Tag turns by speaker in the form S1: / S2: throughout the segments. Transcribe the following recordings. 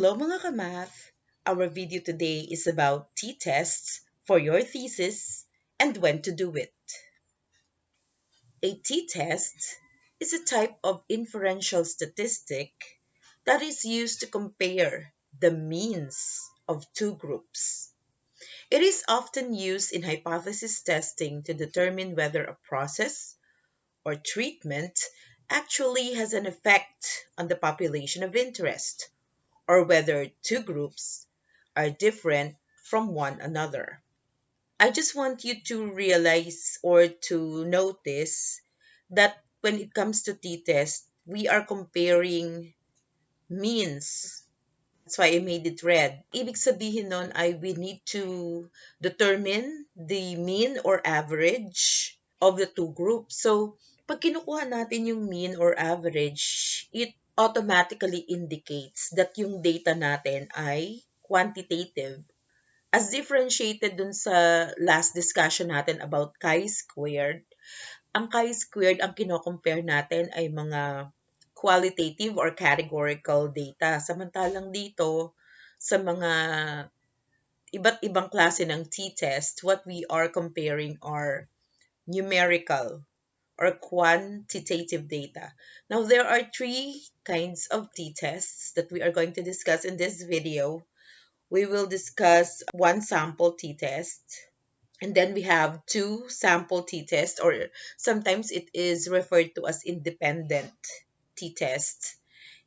S1: Hello mga kamath! Our video today is about t-tests for your thesis and when to do it. A t-test is a type of inferential statistic that is used to compare the means of two groups. It is often used in hypothesis testing to determine whether a process or treatment actually has an effect on the population of interest, or whether two groups are different from one another. I just want you to realize or to notice that when it comes to t-test, we are comparing means. That's why I made it red. Ibig sabihin nun ay we need to determine the mean or average of the two groups. So, pag kinukuha natin yung mean or average, it automatically indicates that yung data natin ay quantitative. As differentiated dun sa last discussion natin about chi-squared, ang chi-squared ang kino-compare natin ay mga qualitative or categorical data. Samantalang dito, sa mga iba't ibang klase ng t-test, what we are comparing are numerical or quantitative data. Now, there are three kinds of t-tests that we are going to discuss in this video. We will discuss one sample t-test, and then we have two sample t-tests, or sometimes it is referred to as independent t-test.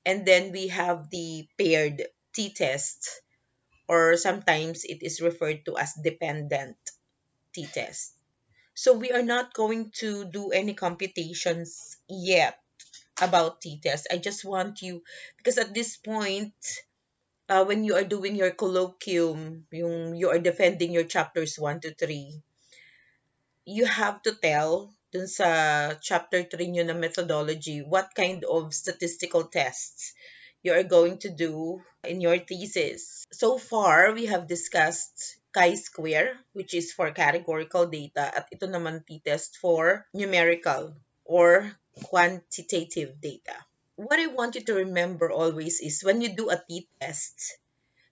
S1: And then we have the paired t-test, or sometimes it is referred to as dependent t-test. So we are not going to do any computations yet about t-test. I just want you, because at this point, when you are doing your colloquium, you are defending your chapters 1 to 3, you have to tell dun sa chapter 3 nyo na methodology what kind of statistical tests you are going to do in your thesis. So far, we have discussed chi-square, which is for categorical data, at ito naman t-test for numerical or quantitative data. What I want you to remember always is when you do a t-test,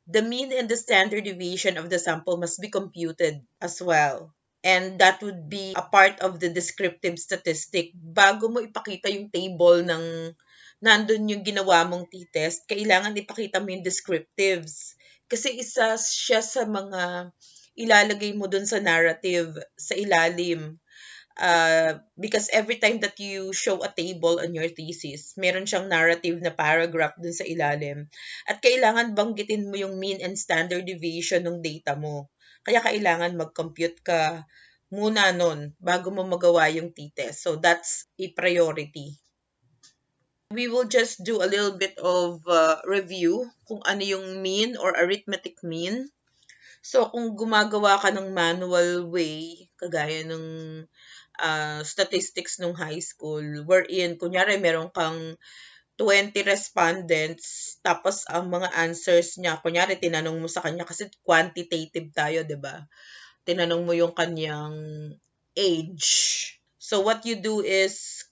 S1: the mean and the standard deviation of the sample must be computed as well. And that would be a part of the descriptive statistic. Bago mo ipakita yung table ng nandun yung ginawa mong t-test, kailangan ipakita mo yung descriptives. Kasi isa siya sa mga ilalagay mo dun sa narrative, sa ilalim. Because every time that you show a table on your thesis, meron siyang narrative na paragraph dun sa ilalim. At kailangan banggitin mo yung mean and standard deviation ng data mo. Kaya kailangan mag-compute ka muna nun bago mo magawa yung t-test. So that's a priority. We will just do a little bit of review kung ano yung mean or arithmetic mean. So kung gumagawa ka ng manual way, kagaya ng statistics nung high school, wherein, kunyari, meron kang 20 respondents, tapos ang mga answers niya, kunyari, tinanong mo sa kanya, kasi quantitative tayo, di ba? Tinanong mo yung kanyang age. So, what you do is,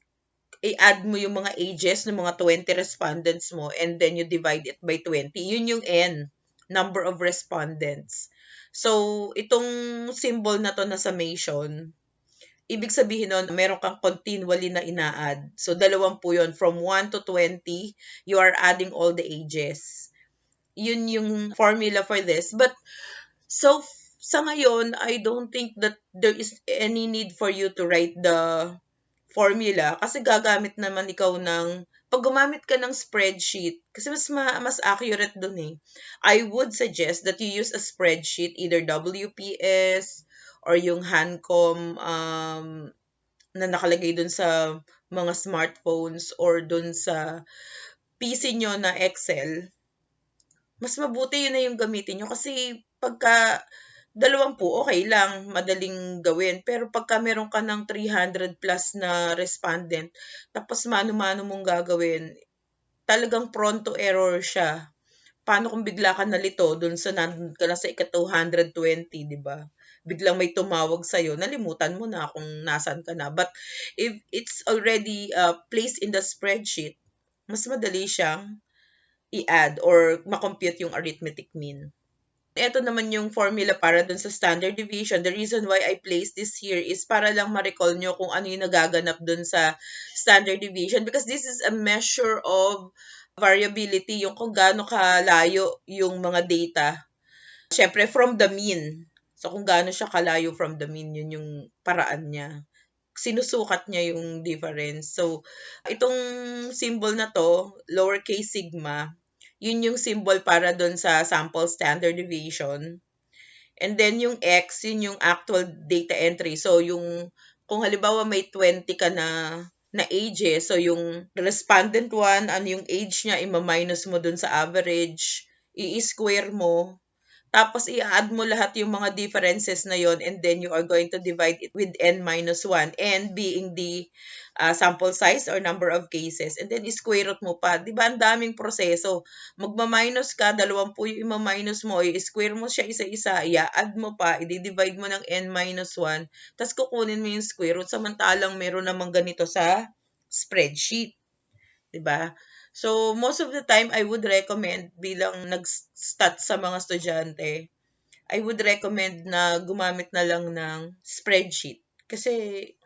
S1: i-add mo yung mga ages ng mga 20 respondents mo, and then you divide it by 20. Yun yung N, number of respondents. So, itong symbol na to na summation, ibig sabihin nun, meron kang continually na ina-add. So, 20 yun. From 1 to 20, you are adding all the ages. Yun yung formula for this. But, so, sa ngayon, I don't think that there is any need for you to write the formula. Kasi gagamit naman ikaw ng, pag gumamit ka ng spreadsheet, kasi mas accurate dun eh. I would suggest that you use a spreadsheet, either WPS, or yung Hancom na nakalagay dun sa mga smartphones or dun sa PC nyo na Excel. Mas mabuti yun na yung gamitin nyo kasi pagka 20, okay lang, madaling gawin. Pero pagka meron ka ng 300 plus na respondent, tapos mano-mano mong gagawin, talagang prone to error siya. Paano kung bigla ka nalito dun sa nandun ka na sa ika-220, di ba? Biglang may tumawag sa'yo, nalimutan mo na kung nasan ka na. But if it's already placed in the spreadsheet, mas madali siyang i-add or makompute yung arithmetic mean. Ito naman yung formula para dun sa standard deviation. The reason why I placed this here is para lang ma-recall nyo kung ano yung nagaganap dun sa standard deviation because this is a measure of variability, yung kung gaano kalayo yung mga data. Siyempre, from the mean. So, kung gaano siya kalayo from the mean, yun yung paraan niya. Sinusukat niya yung difference. So, itong symbol na to, lowercase sigma, yun yung symbol para doon sa sample standard deviation. And then yung X, yun yung actual data entry. So, kung halimbawa may 20 ka na ages, so yung respondent one, ano yung age niya, ima-minus mo doon sa average, i-square mo, tapos i-add mo lahat yung mga differences na yon and then you are going to divide it with n-1 n being the sample size or number of cases and then square root mo pa. Di ba ang daming proseso? Magma-minus ka, 20 yung ima-minus mo, i-square mo siya isa-isa, i-add mo pa, i-divide mo ng n-1, tapos kukunin mo yung square root samantalang meron namang ganito sa spreadsheet. Di ba? So, most of the time, I would recommend bilang nag-stat sa mga estudyante, I would recommend na gumamit na lang ng spreadsheet kasi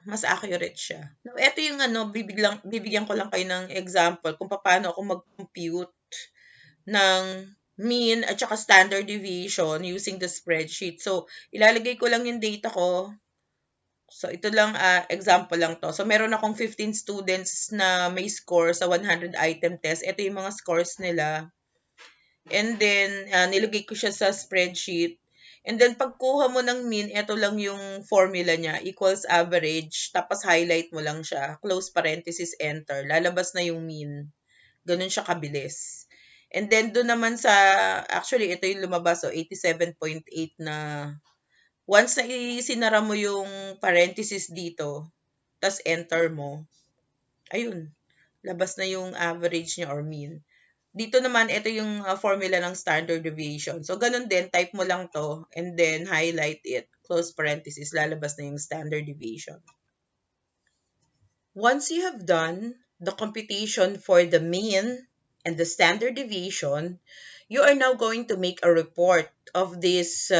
S1: mas accurate siya. Now, ito yung bibigyan ko lang kayo ng example kung paano ako mag-compute ng mean at saka standard deviation using the spreadsheet. So, ilalagay ko lang yung data ko. So, ito lang, example lang to. So, meron akong 15 students na may score sa 100 item test. Ito yung mga scores nila. And then, nilagay ko siya sa spreadsheet. And then, pagkuha mo ng mean, ito lang yung formula niya. Equals average. Tapos, highlight mo lang siya. Close parenthesis, enter. Lalabas na yung mean. Ganun siya kabilis. And then, doon naman actually, ito yung lumabas. So, 87.8 na once na isinara mo yung parenthesis dito, tas enter mo, ayun, labas na yung average niya or mean. Dito naman, ito yung formula ng standard deviation. So, ganun din, type mo lang to, and then highlight it, close parenthesis, lalabas na yung standard deviation. Once you have done the computation for the mean and the standard deviation, you are now going to make a report of this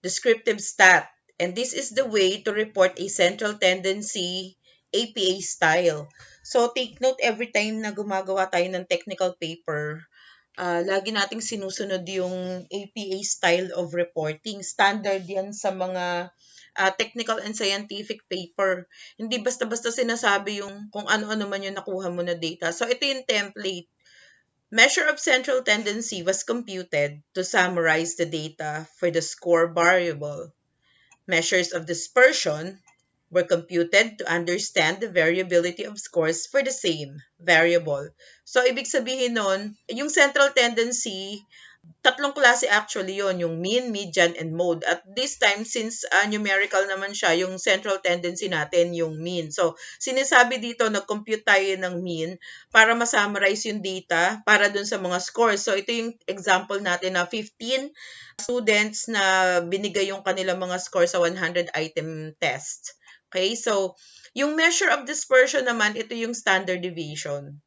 S1: descriptive stat. And this is the way to report a central tendency APA style. So, take note every time na gumagawa tayo ng technical paper, lagi nating sinusunod yung APA style of reporting. Standard yan sa mga technical and scientific paper. Hindi basta-basta sinasabi yung kung ano-ano man yung nakuha mo na data. So, ito yung template. Measure of central tendency was computed to summarize the data for the score variable. Measures of dispersion were computed to understand the variability of scores for the same variable. So, ibig sabihin nun, yung central tendency, tatlong klase actually yon, yung mean, median, and mode. At this time, since numerical naman siya, yung central tendency natin, yung mean. So, sinasabi dito, nag-compute tayo ng mean para ma-summarize yung data para dun sa mga scores. So, ito yung example natin na 15 students na binigay yung kanilang mga score sa 100 item test. Okay? So, yung measure of dispersion naman, ito yung standard deviation.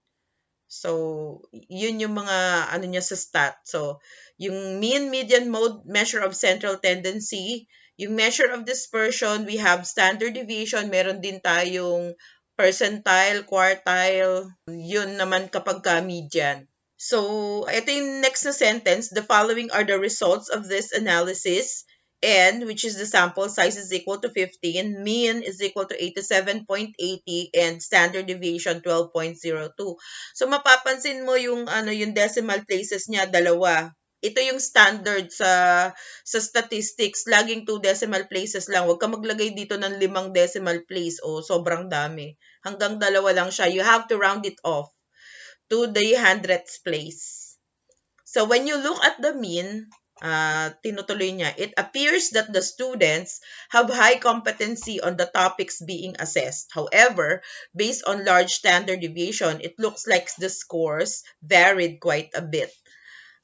S1: So, yun yung mga ano niya sa stat. So, yung mean, median, mode, measure of central tendency. Yung measure of dispersion, we have standard deviation. Meron din tayong percentile, quartile. Yun naman kapag median. So, ito yung next na sentence. The following are the results of this analysis. N, which is the sample size, is equal to 15, mean is equal to 87.80, and standard deviation 12.02. So, mapapansin mo yung decimal places niya, dalawa. Ito yung standard sa statistics. Laging 2 decimal places lang. Huwag ka maglagay dito ng 5 decimal place o sobrang dami. Hanggang 2 lang siya. You have to round it off to the hundredths place. So, when you look at the mean, tinutuloy niya, it appears that the students have high competency on the topics being assessed. However, based on large standard deviation, it looks like the scores varied quite a bit.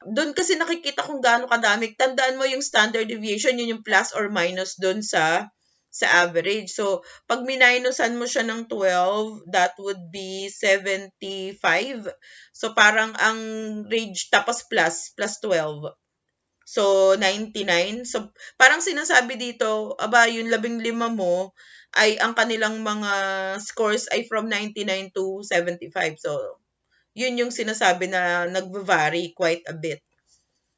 S1: Doon kasi nakikita kung gaano kadami. Tandaan mo yung standard deviation, yun yung plus or minus doon sa sa average. So, pag minusan mo siya ng 12, that would be 75. So, parang ang range, tapos plus 12. So, 99. So, parang sinasabi dito, aba, yung 15 mo, ay ang kanilang mga scores ay from 99 to 75. So, yun yung sinasabi na nag-vary quite a bit.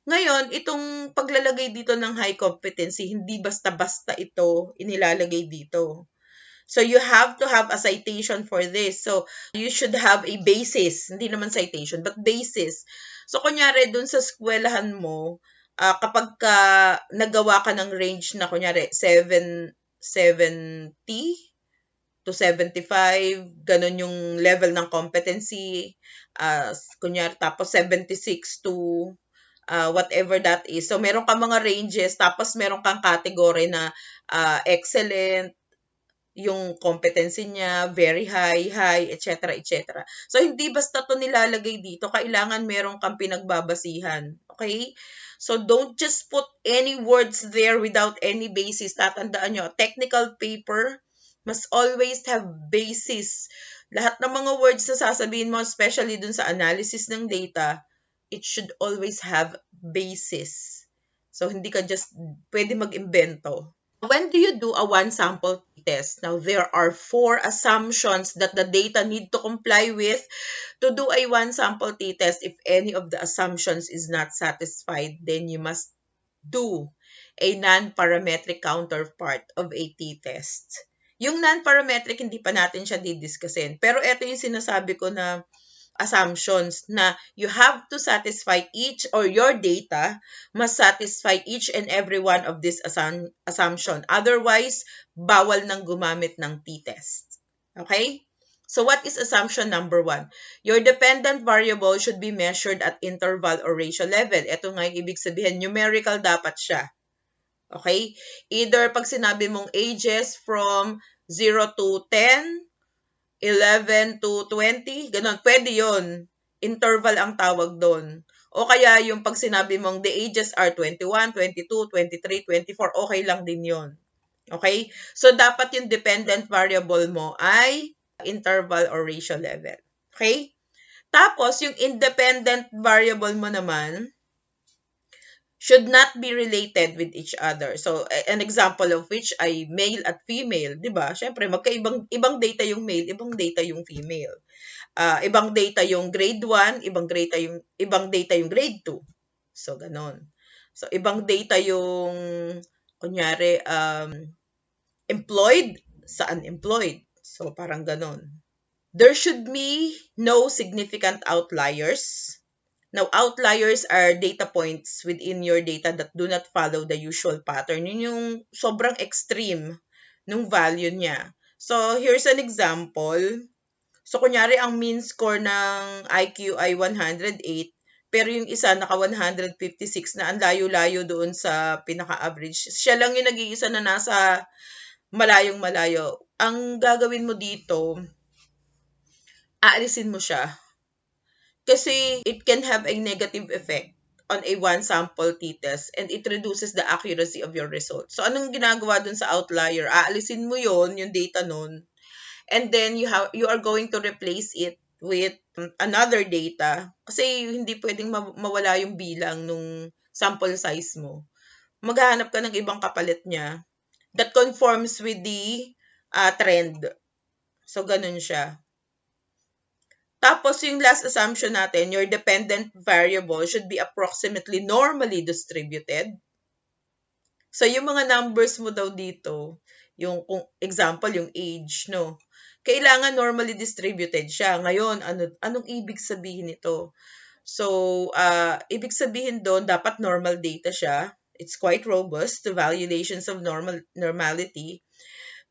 S1: Ngayon, itong paglalagay dito ng high competency, hindi basta-basta ito inilalagay dito. So, you have to have a citation for this. So, you should have a basis. Hindi naman citation, but basis. So, kunyari, dun sa eskwelahan mo, kapag nagawa ka ng range na, kunyari, 70 to 75, ganun yung level ng competency. Kunyari, tapos 76 to whatever that is. So, meron kang mga ranges, tapos meron kang category na excellent, yung competency niya, very high, etc., etc. So, hindi basta to nilalagay dito. Kailangan meron kang pinagbabasihan. Okay? So, don't just put any words there without any basis. Tatandaan nyo, technical paper must always have basis. Lahat ng mga words na sasabihin mo, especially dun sa analysis ng data, it should always have basis. So, hindi ka just pwede mag-imbento. When do you do a one sample test? Now, there are 4 assumptions that the data need to comply with to do a one sample t-test. If any of the assumptions is not satisfied, then you must do a non-parametric counterpart of a t-test. Yung non-parametric, hindi pa natin siya didiscusin. Pero ito yung sinasabi ko na assumptions na you have to satisfy each, or your data must satisfy each and every one of this assumption. Otherwise, bawal nang gumamit ng t-test. Okay? So what is assumption number 1? Your dependent variable should be measured at interval or ratio level. Ito nga yung ibig sabihin, numerical dapat siya. Okay? Either pag sinabi mong ages from 0 to 10, 11 to 20, ganun. Pwede yon. Interval ang tawag doon. O kaya yung pag sinabi mong the ages are 21, 22, 23, 24, okay lang din yon. Okay? So, dapat yung dependent variable mo ay interval or ratio level. Okay? Tapos, yung independent variable mo naman should not be related with each other. So, an example of which ay male at female, di ba? Siyempre, ibang data yung male, ibang data yung female. Ibang data yung grade 1, ibang data yung grade 2. So, ganon. So, ibang data yung, kunyari, employed sa unemployed. So, parang ganon. There should be no significant outliers. Now, outliers are data points within your data that do not follow the usual pattern. Yun yung sobrang extreme nung value niya. So, here's an example. So, kunyari, ang mean score ng IQ ay 108, pero yung isa naka 156 na ang layo-layo doon sa pinaka-average. Siya lang yung nag-iisa na nasa malayong-malayo. Ang gagawin mo dito, aalisin mo siya. Kasi it can have a negative effect on a one sample t-test and it reduces the accuracy of your results. So, anong ginagawa dun sa outlier? Aalisin mo yon, yung data nun, and then you are going to replace it with another data. Kasi hindi pwedeng mawala yung bilang nung sample size mo. Maghahanap ka ng ibang kapalit niya that conforms with the trend. So, ganun siya. Tapos, yung last assumption natin, your dependent variable should be approximately normally distributed. So, yung mga numbers mo daw dito, yung example, yung age, no? Kailangan normally distributed siya. Ngayon, anong ibig sabihin nito? So, ibig sabihin doon, dapat normal data siya. It's quite robust to valuations of normality.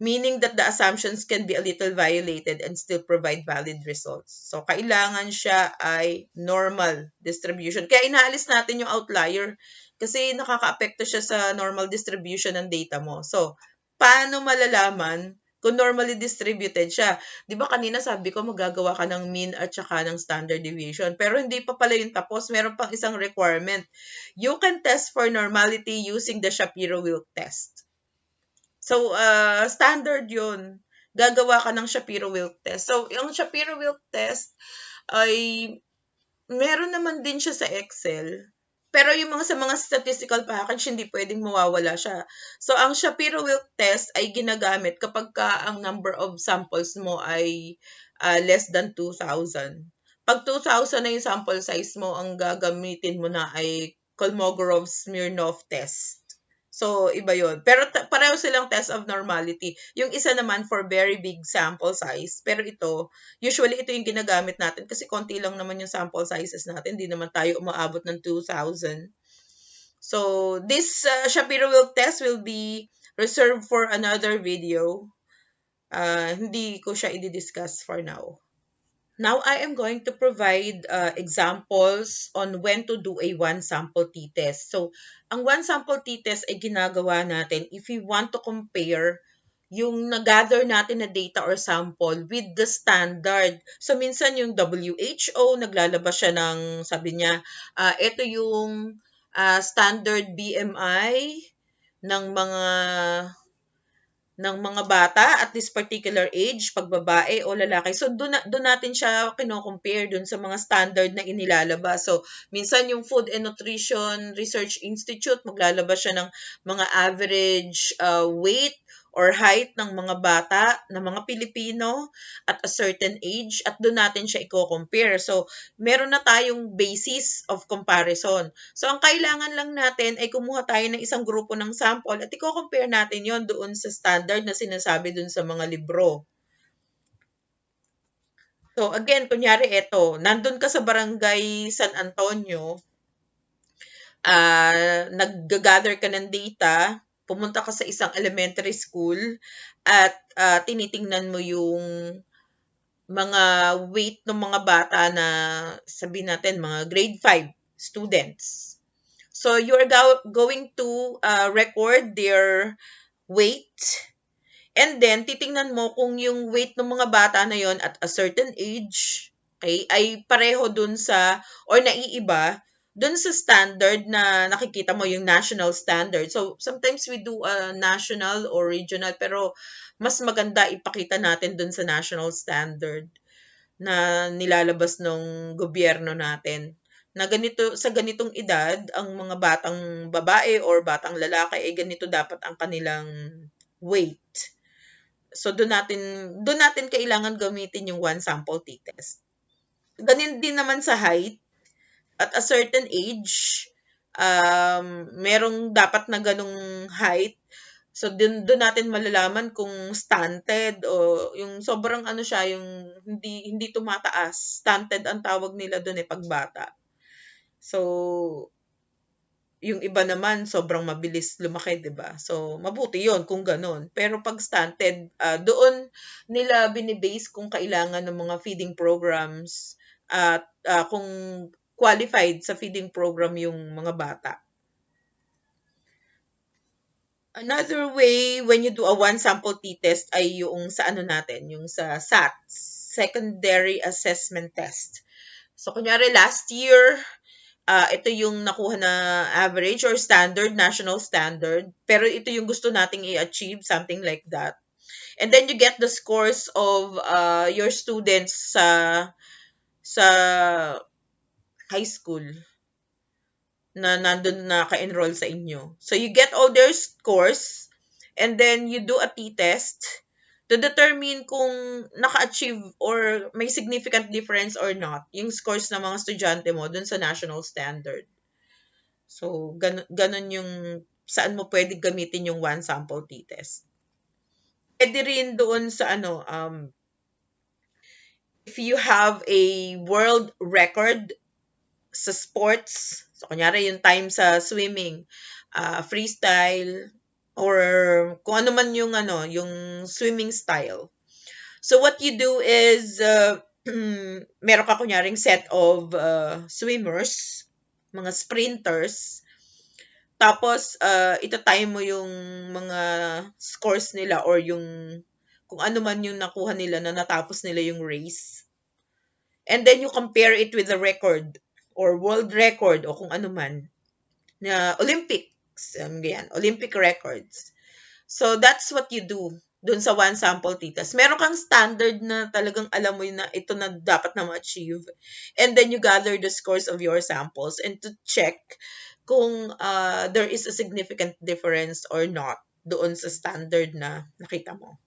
S1: Meaning that the assumptions can be a little violated and still provide valid results. So, kailangan siya ay normal distribution. Kaya inaalis natin yung outlier kasi nakaka-apekto siya sa normal distribution ng data mo. So, paano malalaman kung normally distributed siya? Di ba kanina sabi ko magagawa ka ng mean at saka ng standard deviation. Pero hindi pa pala yung tapos. Meron pang isang requirement. You can test for normality using the Shapiro-Wilk test. So, standard yun. Gagawa ka ng Shapiro-Wilk test. So, yung Shapiro-Wilk test ay meron naman din siya sa Excel. Pero yung mga sa mga statistical package, hindi pwedeng mawawala siya. So, ang Shapiro-Wilk test ay ginagamit kapag ka ang number of samples mo ay less than 2,000. Pag 2,000 na yung sample size mo, ang gagamitin mo na ay Kolmogorov-Smirnov test. So, iba yun. Pero pareho silang test of normality. Yung isa naman for very big sample size. Pero ito, usually ito yung ginagamit natin kasi konti lang naman yung sample sizes natin. Hindi naman tayo umaabot ng 2,000. So, this Shapiro-Wilk test will be reserved for another video. Hindi ko siya i-discuss for now. Now, I am going to provide examples on when to do a one-sample t-test. So, ang one-sample t-test ay ginagawa natin if we want to compare yung nag-gather natin na data or sample with the standard. So, minsan yung WHO, naglalabas siya ng, sabi niya, ito yung standard BMI ng mga bata at this particular age, pag babae o lalaki. So, doon natin siya kino-compare doon sa mga standard na inilalabas. So, minsan yung Food and Nutrition Research Institute, maglalabas siya ng mga average weight or height ng mga bata, ng mga Pilipino at a certain age at doon natin siya i-compare. So, meron na tayong basis of comparison. So, ang kailangan lang natin ay kumuha tayo ng isang grupo ng sample at i-compare natin yon doon sa standard na sinasabi doon sa mga libro. So, again, kunyari ito, nandun ka sa barangay San Antonio, nag-gather ka ng data, pumunta ka sa isang elementary school, at tinitingnan mo yung mga weight ng mga bata na sabihin natin mga grade 5 students. So you're going to record their weight and then titingnan mo kung yung weight ng mga bata na yon at a certain age ay pareho dun sa or naiiba dun sa standard na nakikita mo yung national standard. So sometimes we do a national or regional pero mas maganda ipakita natin dun sa national standard na nilalabas ng gobyerno natin na ganito sa ganitong edad ang mga batang babae or batang lalaki ay ganito dapat ang kanilang weight. So doon natin kailangan gamitin yung one sample t-test. Ganun din naman sa height at a certain age merong dapat na ganung height. So, doon natin malalaman kung stunted o yung sobrang ano siya, yung hindi tumataas. Stunted ang tawag nila doon pagbata. So, yung iba naman sobrang mabilis lumaki, 'di ba? So, mabuti 'yon kung gano'n. Pero pag stunted, doon nila binibase kung kailangan ng mga feeding programs at kung qualified sa feeding program yung mga bata. Another way when you do a one sample t-test ay yung sa ano natin, yung sa SAT, Secondary Assessment Test. So, kunyari last year, ito yung nakuha na average or standard, national standard. Pero ito yung gusto nating i-achieve, something like that. And then you get the scores of your students sa high school na nandun na ka-enroll sa inyo. So, you get all their scores and then you do a t-test to determine kung naka-achieve or may significant difference or not yung scores ng mga estudyante mo dun sa national standard. So, ganun yung saan mo pwede gamitin yung one sample t-test. Pwede rin doon sa if you have a world record sa sports, so kunyari yung time sa swimming, freestyle, or kung ano man yung swimming style. So what you do is, meron ka kunyaring set of swimmers, mga sprinters, tapos ita-time mo yung mga scores nila or yung kung ano man yung nakuha nila na natapos nila yung race. And then you compare it with the record or world record o kung ano man na Olympics. Yan, Olympic records. So, that's what you do dun sa one sample t-test. Meron kang standard na talagang alam mo yun na ito na dapat na ma-achieve. And then you gather the scores of your samples and to check kung there is a significant difference or not doon sa standard na nakita mo.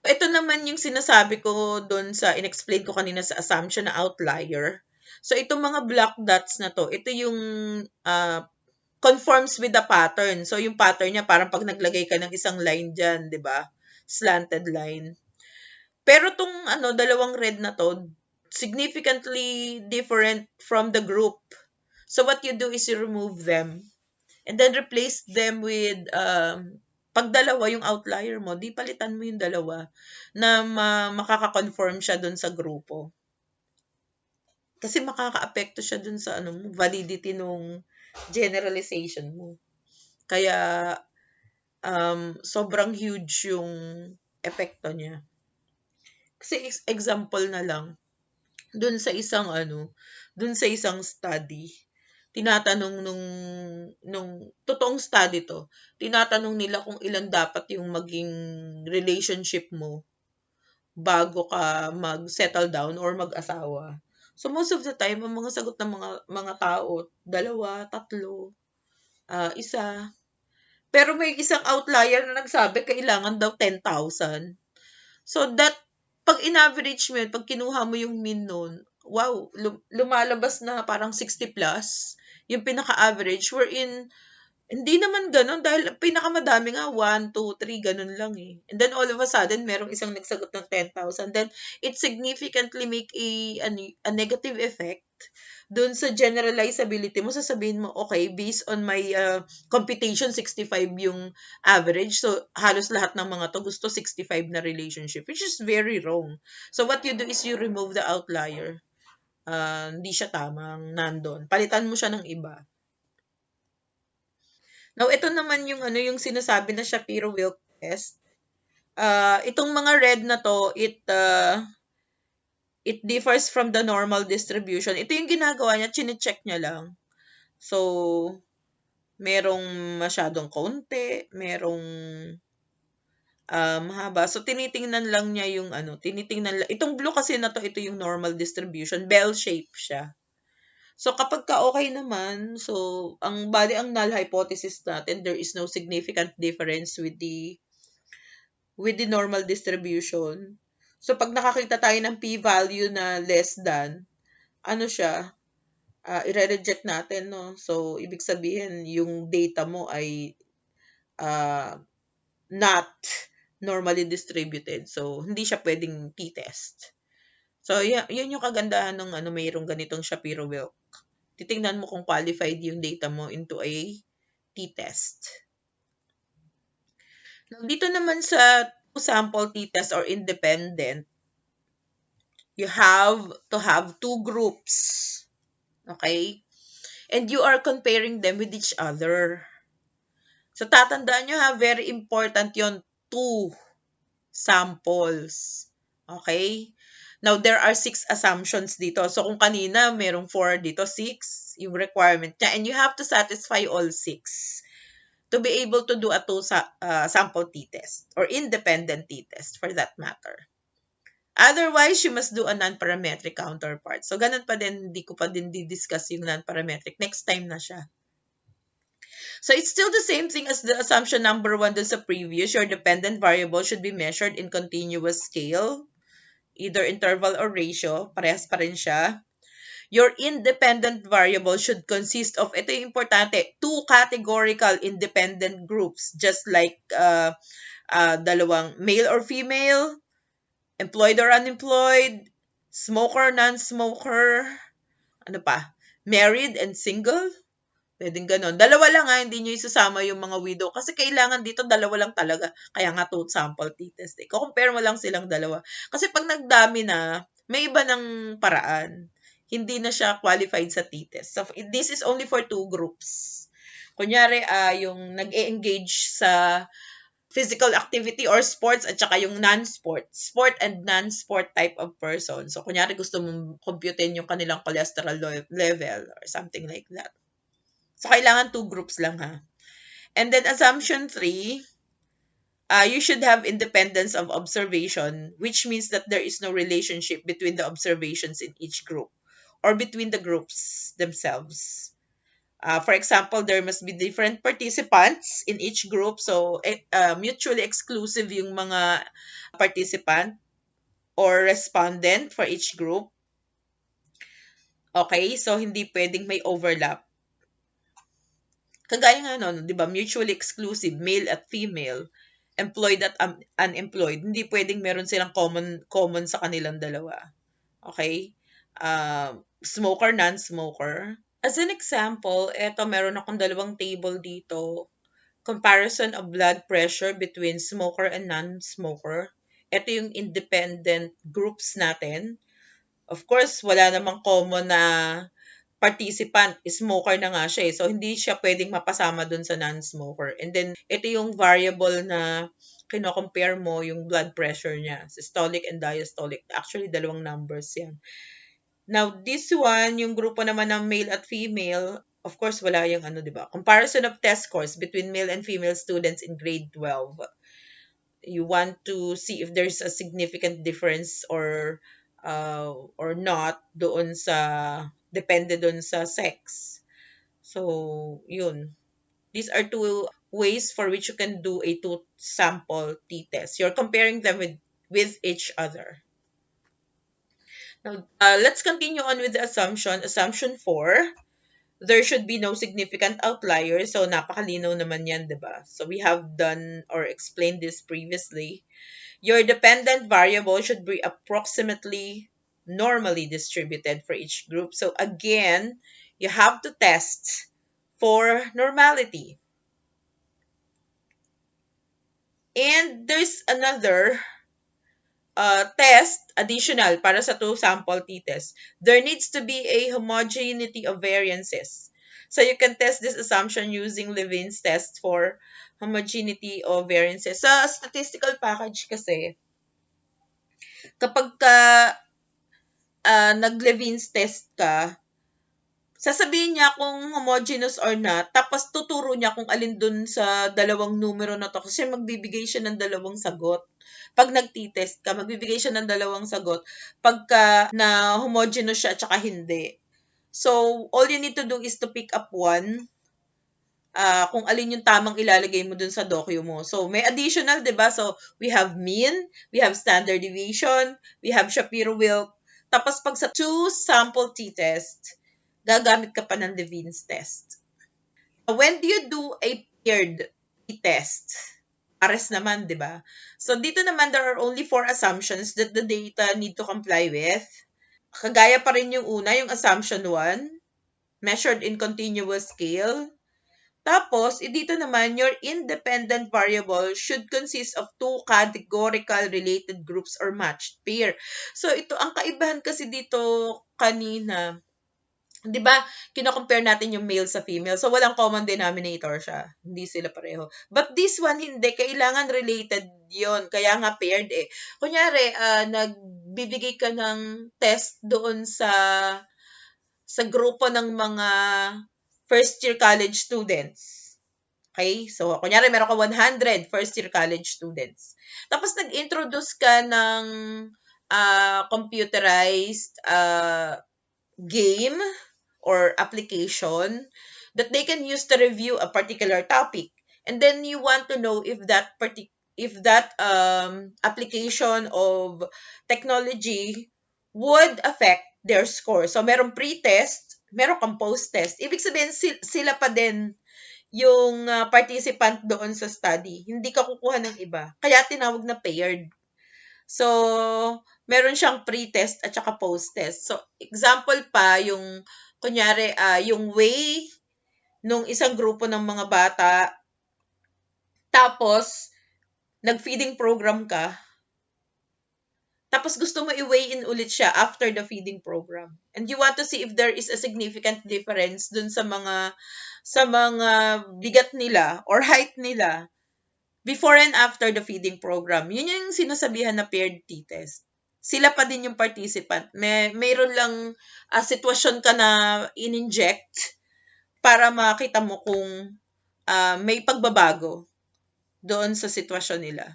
S1: Ito naman yung sinasabi ko doon sa inexplain ko kanina sa assumption na outlier. So, itong mga black dots na to, ito yung conforms with the pattern. So, yung pattern niya parang pag naglagay ka ng isang line dyan, di ba? Slanted line. Pero tong dalawang red na to, significantly different from the group. So, what you do is you remove them and then replace them with pag dalawa yung outlier mo, di palitan mo yung dalawa na makaka-conform siya dun sa grupo. Kasi makaka-apekto siya dun sa validity nung generalization mo. Kaya sobrang huge yung epekto niya. Kasi example na lang, dun sa isang study, tinatanong nung totoong study to, tinatanong nila kung ilan dapat yung maging relationship mo bago ka mag-settle down or mag-asawa. So most of the time, ang mga sagot ng mga tao, 2, 3, 1. Pero may isang outlier na nagsabi kailangan daw 10,000. So that pag in-average mo yun, pag kinuha mo yung mean nun, wow, lumalabas na parang 60 plus yung pinaka-average, wherein hindi naman ganun dahil pinakamadami nga 1, 2, 3 ganun lang eh. And then all of a sudden merong isang nagsagot ng 10,000, then it significantly make a negative effect dun sa generalizability mo. Sasabihin mo, okay, based on my computation, 65 yung average. So, halos lahat ng mga to gusto 65 na relationship, which is very wrong. So, what you do is you remove the outlier. Hindi siya tamang nandun. Palitan mo siya ng iba. Now, ito naman yung sinasabi na Shapiro-Wilk test. Itong mga red na to, it differs from the normal distribution. Ito yung ginagawa niya, chine-check niya lang. So, merong masyadong kaunti, merong mahaba. So, tinitingnan lang niya yung itong blue kasi na to, ito yung normal distribution. Bell shape siya. So, kapag okay naman, so, ang null hypothesis natin, there is no significant difference with the normal distribution. So, pag nakakita tayo ng p-value na less than, siya, i-reject natin, no? So, ibig sabihin, yung data mo ay not normally distributed. So, hindi siya pwedeng t-test. So, yun yung kagandahan ng mayroong ganitong Shapiro-Wilk. Titingnan mo kung qualified yung data mo into a t-test. Now, dito naman sa sample t-test or independent, you have to have 2 groups. Okay? And you are comparing them with each other. So, tatandaan nyo ha, very important yon 2 samples. Okay? Now, there are 6 assumptions dito. So, kung kanina, merong 4 dito, 6 yung requirement niya. And you have to satisfy all 6 to be able to do a 2 sample t-test or independent t-test for that matter. Otherwise, you must do a non-parametric counterpart. So, ganun pa din, hindi ko pa din di-discuss yung non-parametric. Next time na siya. So, it's still the same thing as the assumption number 1 dun sa previous. Your dependent variable should be measured in continuous scale, either interval or ratio. Parehas pa rin siya. Your independent variable should consist of, ito yung importante, 2 categorical independent groups, just like dalawang male or female, employed or unemployed, smoker, non-smoker, married and single. Pwedeng ganon. Dalawa lang hindi nyo isasama yung mga widow. Kasi kailangan dito, dalawa lang talaga. Kaya nga 2 sample t-test. Compare mo lang silang dalawa. Kasi pag nagdami na, may iba ng paraan. Hindi na siya qualified sa t-test. So, this is only for 2 groups. Kunyari, yung nag-e-engage sa physical activity or sports at saka yung non-sport. Sport and non-sport type of person. So, kunyari gusto mong computein yung kanilang cholesterol level or something like that. So, kailangan 2 groups lang ha. And then assumption 3, you should have independence of observation, which means that there is no relationship between the observations in each group or between the groups themselves. For example, there must be different participants in each group. So, mutually exclusive yung mga participant or respondent for each group. Okay? So, hindi pwedeng may overlap. Kagaya nga nun, di ba, mutually exclusive, male at female, employed at unemployed, hindi pwedeng meron silang common sa kanilang dalawa. Okay? Smoker, non-smoker. As an example, eto meron akong dalawang table dito. Comparison of blood pressure between smoker and non-smoker. Ito yung independent groups natin. Of course, wala namang common na participant, smoker na nga siya eh. So, hindi siya pwedeng mapasama dun sa non-smoker. And then, ito yung variable na kino-compare mo yung blood pressure niya. Systolic and diastolic. Actually, dalawang numbers yan. Now, this one, yung grupo naman ng male at female, of course, wala yung ano, di ba? Comparison of test scores between male and female students in grade 12. You want to see if there's a significant difference or not doon sa depende doon sa sex. So, yun. These are two ways for which you can do a two-sample t-test. You're comparing them with each other. Now, let's continue on with the assumption. Assumption 4, there should be no significant outliers. So, napakalinaw naman yan, diba? So, we have done or explained this previously. Your dependent variable should be approximately normally distributed for each group. So again, you have to test for normality. And there's another test additional para sa two-sample t-test. There needs to be a homogeneity of variances. So you can test this assumption using Levene's test for homogeneity of variances. Sa statistical package kasi, kapag nag-Levene's test ka, sasabihin niya kung homogeneous or not, tapos tuturo niya kung alin dun sa dalawang numero na to. Kasi magbibigay siya ng dalawang sagot. Pag nag-t-test ka, magbibigay siya ng dalawang sagot pagka na homogeneous siya at saka hindi. So, all you need to do is to pick up one kung alin yung tamang ilalagay mo dun sa docu mo. So, may additional, di ba? So, we have mean, we have standard deviation, we have Shapiro-Wilk. Tapos, pag sa two-sample t-test, gagamit ka pa ng Levene's test. When do you do a paired t-test? Pares naman, di ba? So, dito naman, there are only 4 assumptions that the data need to comply with. Kagaya pa rin yung una, yung assumption 1, measured in continuous scale. Tapos, dito naman, your independent variable should consist of 2 categorical related groups or matched pair. So, ito, ang kaibahan kasi dito kanina, di ba, kino-compare natin yung male sa female. So, walang common denominator siya. Hindi sila pareho. But this one, hindi. Kailangan related yon. Kaya nga paired eh. Kunyari, nagbibigay ka ng test doon sa grupo ng mga first-year college students. Okay? So, kunyari, meron ka 100 first-year college students. Tapos, nag-introduce ka ng computerized game or application that they can use to review a particular topic. And then, you want to know if that application of technology would affect their score. So, merong pre-test, meron kang post-test. Ibig sabihin, sila pa din yung participant doon sa study. Hindi ka kukuha ng iba. Kaya tinawag na paired. So, meron siyang pre-test at saka post-test. So, example pa, yung, kunyari, yung way nung isang grupo ng mga bata, tapos, nag-feeding program ka, tapos gusto mo i-weigh in ulit siya after the feeding program. And you want to see if there is a significant difference dun sa mga bigat nila or height nila before and after the feeding program. Yun yung sinasabihan na paired t-test. Sila pa din yung participant. Mayroon lang sitwasyon ka na in-inject para makita mo kung may pagbabago doon sa sitwasyon nila.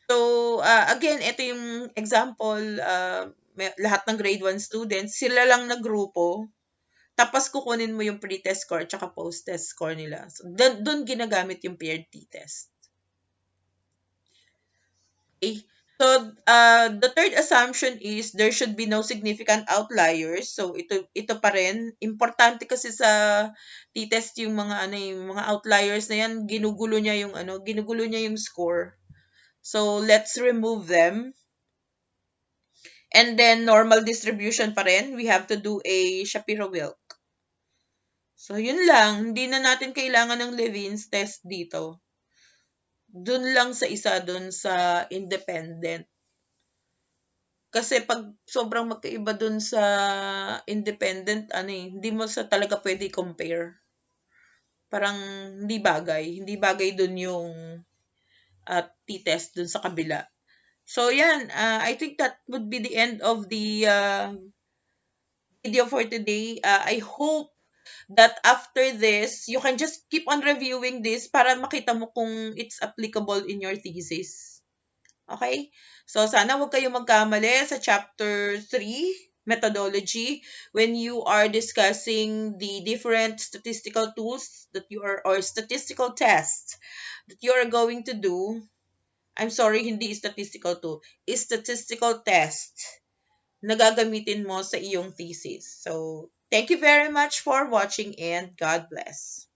S1: So, again, ito yung example, lahat ng grade 1 students, sila lang na grupo, tapos kukunin mo yung pre-test score at post-test score nila. So, doon ginagamit yung paired t-test. Okay? So, the third assumption is there should be no significant outliers. So, ito pa rin. Importante kasi sa t-test yung yung mga outliers na yan, ginugulo niya yung score. So, let's remove them. And then, normal distribution pa rin. We have to do a Shapiro-Wilk. So, yun lang. Hindi na natin kailangan ng Levene's test dito. Dun lang sa isa, dun sa independent. Kasi pag sobrang magkaiba dun sa independent, hindi mo sa talaga pwede compare. Parang hindi bagay. Hindi bagay dun yung t-test dun sa kabila. So, yan. I think that would be the end of the video for today. I hope that after this, you can just keep on reviewing this para makita mo kung it's applicable in your thesis. Okay? So, sana huwag kayong magkamali sa chapter 3, methodology, when you are discussing the different statistical tools that or statistical tests that you are going to do. I'm sorry, hindi statistical tool. Is statistical test na gagamitin mo sa iyong thesis. So, thank you very much for watching and God bless.